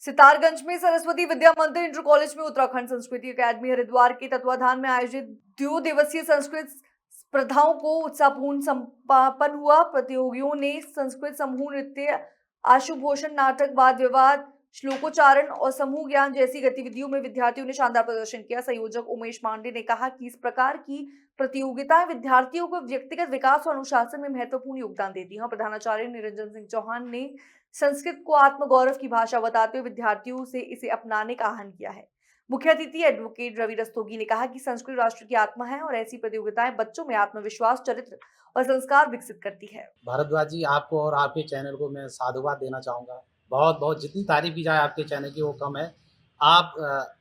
सितारगंज में सरस्वती विद्या मंदिर inter college में उत्तराखंड संस्कृति अकादमी हरिद्वार के तत्वाधान में आयोजित 2 दिवसीय संस्कृत स्पर्धाओं को उत्साहपूर्ण समापन हुआ। प्रतियोगियों ने संस्कृत समूह नृत्य, आशुभूषण नाटक, वाद विवाद, श्लोकोच्चारण और समूह ज्ञान जैसी गतिविधियों में विद्यार्थियों ने शानदार प्रदर्शन किया। संयोजक उमेश पांडे ने कहा कि इस प्रकार की प्रतियोगिताएं विद्यार्थियों को व्यक्तिगत विकास और अनुशासन में महत्वपूर्ण योगदान देती हैं। प्रधानाचार्य निरंजन सिंह चौहान ने संस्कृत को आत्मगौरव की भाषा बताते हुए विद्यार्थियों से इसे अपनाने का आह्वान किया है। मुख्य अतिथि एडवोकेट रवि रस्तोगी ने कहा कि संस्कृत राष्ट्र की आत्मा है और ऐसी प्रतियोगिताएं बच्चों में आत्मविश्वास, चरित्र और संस्कार विकसित करती है। भारद्वाज जी, आपको और आपके चैनल को मैं साधुवाद देना चाहूँगा। बहुत बहुत जितनी तारीफ की जाए आपके चैनल की वो कम है। आप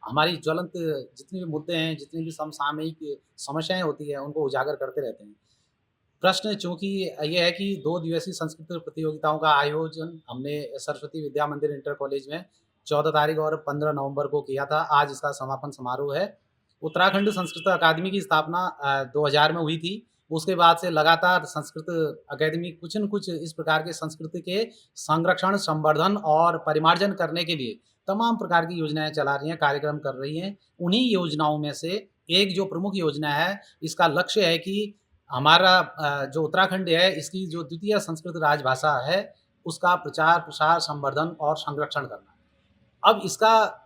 हमारी ज्वलंत जितने भी मुद्दे हैं, जितनी भी समसामयिक समस्याएं होती है, उनको उजागर करते रहते हैं। प्रश्न चूँकि ये है कि 2 दिवसीय संस्कृत प्रतियोगिताओं का आयोजन हमने सरस्वती विद्या मंदिर इंटर कॉलेज में 14 तारीख और 15 नवंबर को किया था। आज इसका समापन समारोह है। उत्तराखंड संस्कृत अकादमी की स्थापना 2000 में हुई थी। उसके बाद से लगातार संस्कृत अकादमी कुछ न कुछ इस प्रकार के संस्कृति के संरक्षण, संवर्धन और परिमार्जन करने के लिए तमाम प्रकार की योजनाएँ चला रही हैं, कार्यक्रम कर रही हैं। उन्हीं योजनाओं में से एक जो प्रमुख योजना है, इसका लक्ष्य है कि हमारा जो उत्तराखंड है, इसकी जो द्वितीय संस्कृत राजभाषा है, उसका प्रचार, प्रसार, संवर्धन और संरक्षण करना। अब इसका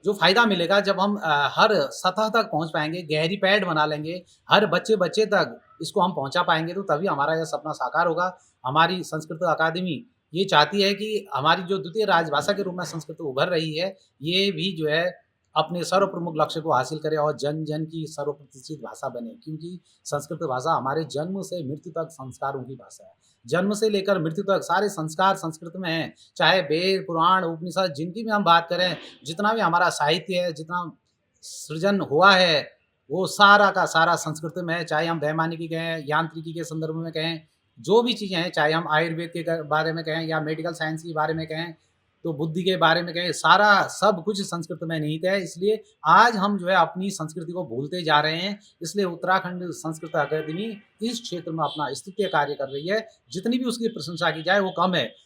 जो फ़ायदा मिलेगा जब हम हर सतह तक पहुँच पाएँगे, गहरी पैठ बना लेंगे, हर बच्चे-बच्चे तक इसको हम पहुँचा पाएँगे, तो तभी हमारा यह सपना साकार होगा। हमारी संस्कृत अकादमी ये चाहती है कि हमारी जो द्वितीय राजभाषा के रूप में संस्कृत उभर रही है, ये भी जो है अपने सर्व प्रमुख लक्ष्य को हासिल करे और जन-जन की सर्वप्रतिष्ठित भाषा बने। क्योंकि संस्कृत भाषा हमारे जन्म से मृत्यु तक संस्कारों की भाषा है। जन्म से लेकर मृत्यु तक सारे संस्कार संस्कृत में हैं, चाहे वेद, पुराण, उपनिषद जिनकी भी हम बात करें, जितना भी हमारा साहित्य है, जितना सृजन हुआ है, वो सारा का सारा संस्कृत में है। चाहे हम वैमानिकी कहें, यांत्रिकी के संदर्भ में कहें, जो भी चीज़ें हैं, चाहे हम आयुर्वेद के बारे में कहें या मेडिकल साइंस के बारे में कहें, तो बुद्धि के बारे में कहें, सारा सब कुछ संस्कृत में निहित है। इसलिए आज हम जो है अपनी संस्कृति को भूलते जा रहे हैं। इसलिए उत्तराखंड संस्कृत अकादमी इस क्षेत्र में अपना स्तुत्य कार्य कर रही है। जितनी भी उसकी प्रशंसा की जाए वो कम है।